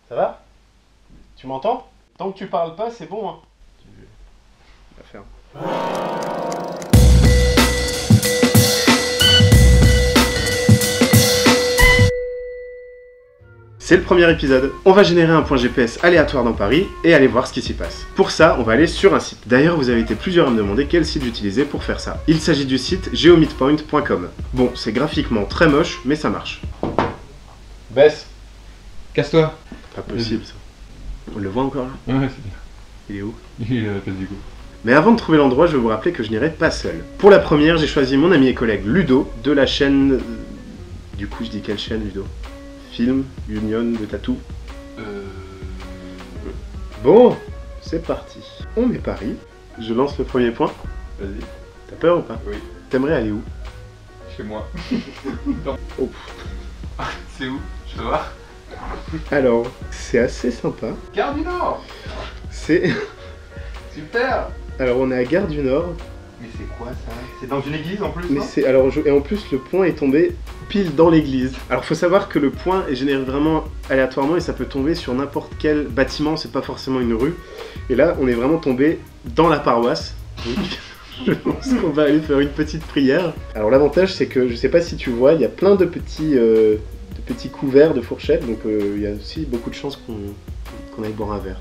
Ça va? Tu m'entends? Tant que tu parles pas, c'est bon, hein. On va faire. C'est le premier épisode. On va générer un point GPS aléatoire dans Paris et aller voir ce qui s'y passe. Pour ça, on va aller sur un site. D'ailleurs, vous avez été plusieurs à me demander quel site j'utilisais pour faire ça. Il s'agit du site geomidpoint.com. Bon, c'est graphiquement très moche, mais ça marche. Baisse. Casse-toi. Pas possible ça. On le voit encore là? Ouais, c'est bien. Il est où? Il est à la place du coup. Mais avant de trouver l'endroit, je vais vous rappeler que je n'irai pas seul. Pour la première, j'ai choisi mon ami et collègue Ludo de la chaîne... Du coup, je dis quelle chaîne, Ludo? Film, Union, de Tatou. Bon, c'est parti. On met Paris. Je lance le premier point. Vas-y. T'as peur ou pas? Oui. T'aimerais aller où? Chez moi. Oh. C'est où? Je veux voir. Alors, c'est assez sympa. Gare du Nord. C'est... Super. Alors, on est à Gare du Nord. Mais c'est quoi ça? C'est dans une église en plus, Mais non? c'est... Alors, et en plus, le point est tombé pile dans l'église. Alors, faut savoir que le point est généré vraiment aléatoirement et ça peut tomber sur n'importe quel bâtiment, c'est pas forcément une rue. Et là, on est vraiment tombé dans la paroisse. Donc, je pense qu'on va aller faire une petite prière. Alors, l'avantage, c'est que, je sais pas si tu vois, il y a plein de petits couverts, de fourchettes, donc il y a aussi beaucoup de chances qu'on aille boire un verre.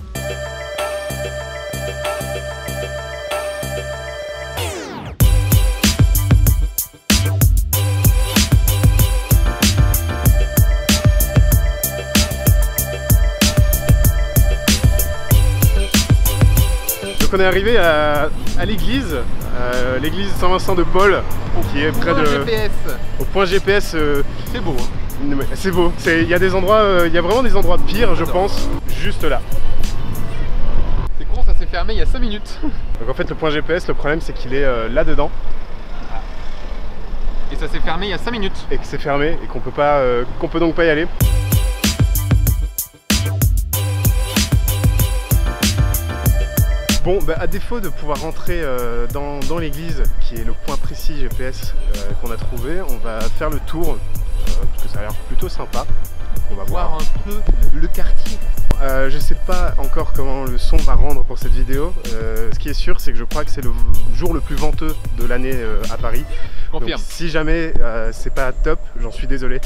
Donc on est arrivé à l'église, l'église Saint-Vincent de Paul, qui est près de... GPS. Au point GPS. C'est beau, hein. C'est beau. Il y a des endroits, il y a vraiment des endroits pires, je pense, juste là. C'est con, ça s'est fermé il y a 5 minutes. Donc en fait, le point GPS, le problème, c'est qu'il est là-dedans. Et ça s'est fermé il y a 5 minutes. Et que c'est fermé et qu'on peut donc pas y aller. Bon, bah, à défaut de pouvoir rentrer dans l'église, qui est le point précis GPS qu'on a trouvé, on va faire le tour, parce que ça a l'air plutôt sympa. On va voir un peu le quartier. Je sais pas encore comment le son va rendre pour cette vidéo. Ce qui est sûr, c'est que je crois que c'est le jour le plus venteux de l'année à Paris. Confirme. Donc, si jamais c'est pas top, j'en suis désolé.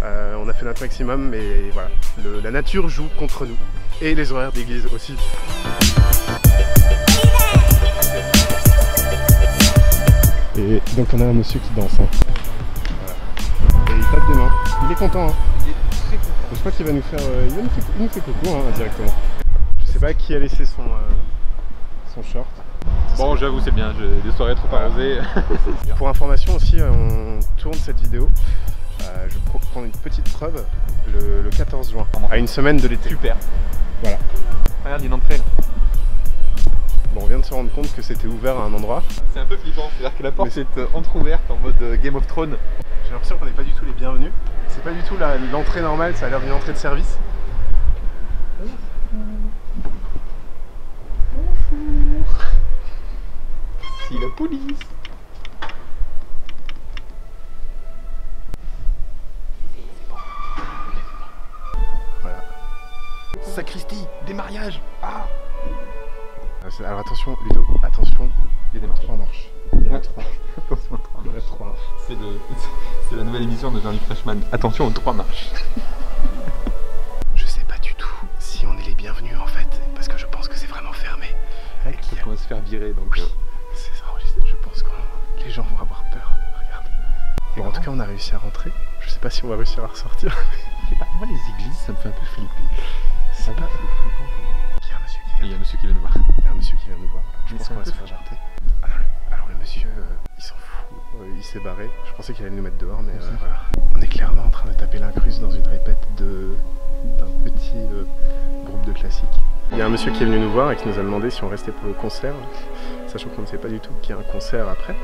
On a fait notre maximum, mais voilà, la nature joue contre nous. Et les horaires d'église aussi. Et donc on a un monsieur qui danse. Hein. Voilà. Et il tape des mains. Il est content. Hein. Il est très content. Je crois qu'il va nous faire. Il nous fait coucou hein, directement. Je sais pas qui a laissé son short. Bon, j'avoue, c'est bien. Des soirées trop arrosées. Pour information aussi, on tourne cette vidéo. Je vais prendre une petite preuve le 14 juin, à une semaine de l'été. Super. Voilà. Regarde, il y a une entrée là. Bon, on vient de se rendre compte que c'était ouvert à un endroit. C'est un peu flippant, c'est-à-dire que la porte est entrouverte en mode Game of Thrones. J'ai l'impression qu'on n'est pas du tout les bienvenus. C'est pas du tout l'entrée normale, ça a l'air d'une entrée de service. Bonjour. C'est la police. Voilà. Sacristie, des mariages. Ah. Alors attention Ludo, attention, Il y a des marches. 3 marches. Il y en a 3. Attention aux 3 Il y en a marches. 3. C'est la nouvelle émission de Jean-Luc Freshman. Attention aux 3 marches. Je sais pas du tout si on est les bienvenus en fait, parce que je pense que c'est vraiment fermé. On va se faire virer donc. C'est ça, je pense que les gens vont avoir peur. Regarde. Bon, en tout cas, on a réussi à rentrer. Je sais pas si on va réussir à ressortir. Moi, les églises, ça me fait un peu flipper. C'est pas flippant. Il y a un monsieur qui Il y a un monsieur qui vient nous voir. Il y a un monsieur qui vient nous voir. Je Mais pense c'est qu'on un va se peu faire jarter. Alors le monsieur, il s'en fout. Il s'est barré. Je pensais qu'il allait nous mettre dehors, mais voilà. On est clairement en train de taper l'incruste dans une répète d'un petit groupe de classiques. Il y a un monsieur qui est venu nous voir et qui nous a demandé si on restait pour le concert, sachant qu'on ne sait pas du tout qu'il y a un concert après.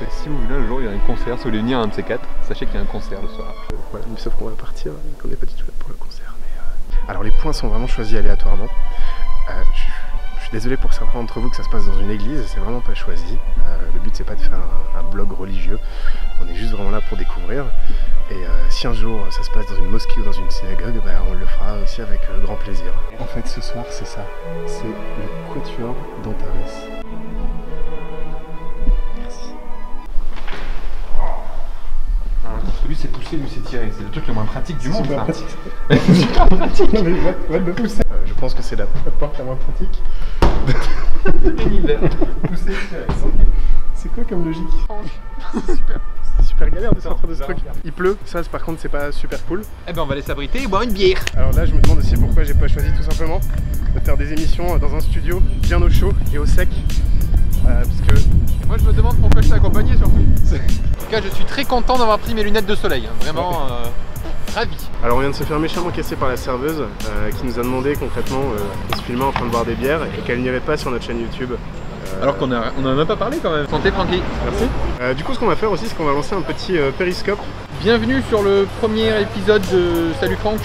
Si vous voulez un jour il y a un concert, si vous voulez venir à un de ces 4, sachez qu'il y a un concert le soir. Voilà, mais sauf qu'on va partir et qu'on n'est pas du tout là pour le concert. Mais, alors les points sont vraiment choisis aléatoirement. Je suis désolé pour certains d'entre vous que ça se passe dans une église, c'est vraiment pas choisi. Le but c'est pas de faire un blog religieux, on est juste vraiment là pour découvrir. Et si un jour ça se passe dans une mosquée ou dans une synagogue, bah, on le fera aussi avec grand plaisir. ce soir, c'est ça. C'est le Quatuor d'Antares. Merci. Lui c'est poussé, lui c'est tiré. C'est le truc le moins pratique du monde. Super ça. pratique. Super pratique. Non mais va de pousser. Je pense que c'est la porte la moins pratique. Pénible. Poussé, tiré. C'est quoi comme logique? C'est super. C'est super galère de sortir de ce truc. Il pleut, ça par contre c'est pas super cool. Eh ben on va aller s'abriter et boire une bière. Alors là je me demande aussi pourquoi j'ai pas choisi tout simplement de faire des émissions dans un studio bien au chaud et au sec. Parce que... Et moi je me demande pourquoi je t'ai accompagné surtout. En tout cas je suis très content d'avoir pris mes lunettes de soleil. Hein. Vraiment ravi. Alors on vient de se faire méchamment casser par la serveuse qui nous a demandé concrètement qu'on se filmait en train de boire des bières et qu'elle n'irait pas sur notre chaîne YouTube. Alors qu'on en a même pas parlé quand même. Santé Francky. Merci. Du coup ce qu'on va faire aussi c'est qu'on va lancer un petit périscope. Bienvenue sur le premier épisode de Salut Franck.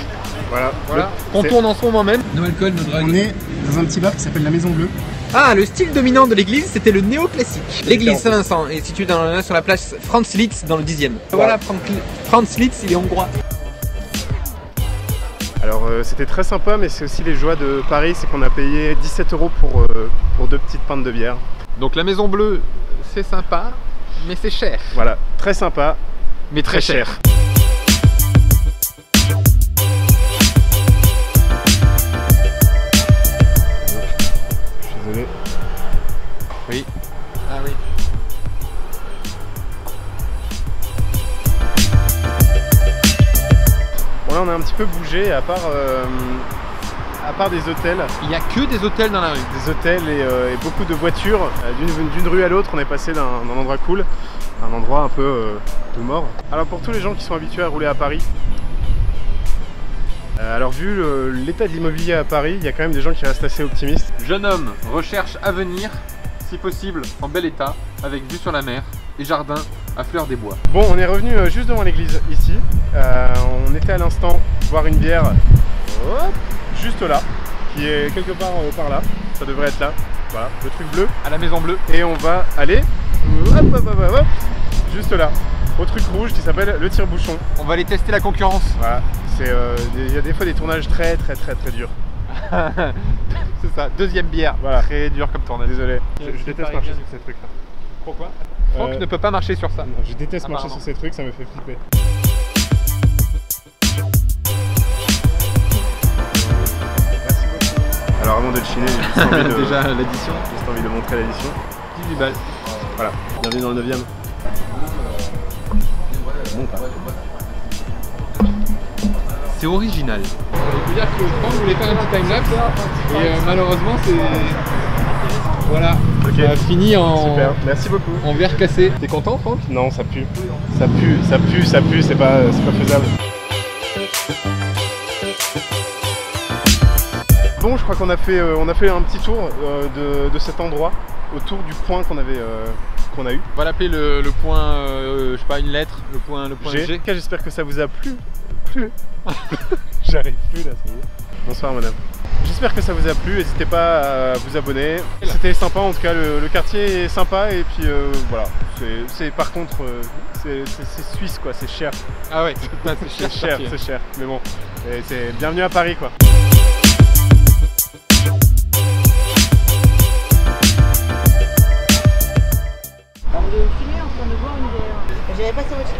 Voilà. On tourne en ce moment même. No alcool, no drug. On est dans un petit bar qui s'appelle la Maison Bleue. Ah, le style dominant de l'église, c'était le néoclassique. L'église Saint-Vincent est située sur la place Franz Liszt dans le 10e. Voilà, Franz Liszt, il est hongrois. Alors c'était très sympa mais c'est aussi les joies de Paris, c'est qu'on a payé 17 € pour 2 petites pintes de bière. Donc la Maison Bleue, c'est sympa, mais c'est cher. Voilà, très sympa, Mais très cher. Je suis désolé. Oui. Ah oui. Bon là on a un petit peu bougé à part des hôtels. Il n'y a que des hôtels dans la rue. Des hôtels et beaucoup de voitures. D'une rue à l'autre on est passé d'un endroit cool à un endroit un peu mort. Alors pour tous les gens qui sont habitués à rouler à Paris, alors vu l'état de l'immobilier à Paris, il y a quand même des gens qui restent assez optimistes. Jeune homme recherche avenir, si possible en bel état, avec vue sur la mer et jardin à fleur des bois. Bon on est revenu juste devant l'église ici. On était à l'instant boire une bière juste là, qui est quelque part par là. Ça devrait être là. Voilà, le truc bleu. À la Maison Bleue. Et on va aller juste là, au truc rouge qui s'appelle le tire-bouchon. On va aller tester la concurrence. Voilà, il y a des fois des tournages très durs. C'est ça, deuxième bière. Voilà. Très dur comme tournage. Désolé, je déteste marcher sur ces trucs là. Pourquoi Franck ne peut pas marcher sur ça. Non, je déteste marcher sur ces trucs, ça me fait flipper. Merci beaucoup. Alors avant de chiner, j'ai juste envie de... Déjà l'édition. Juste envie de montrer l'édition. 18 balles. Voilà, bienvenue dans le 9e. C'est original. Il faut dire que Franck voulait faire un petit timelapse et malheureusement c'est... Voilà, Ok. ça a fini en... Super, merci beaucoup. en verre cassé. T'es content Franck? Non, ça pue. Ça pue, c'est pas faisable. Bon, je crois qu'on a fait un petit tour de cet endroit, autour du point qu'on a eu. On va l'appeler le point, je sais pas, une lettre, le point G. J'espère que ça vous a plu. J'arrive plus là, ça y est. Bonsoir madame. J'espère que ça vous a plu, n'hésitez pas à vous abonner. C'était sympa en tout cas, le quartier est sympa et puis voilà. Par contre, c'est suisse quoi, c'est cher. Ah ouais, C'est cher, c'est cher. Mais bon, c'est bienvenue à Paris quoi. On devait filmer en train de boire une bière. J'avais pas sa voiture.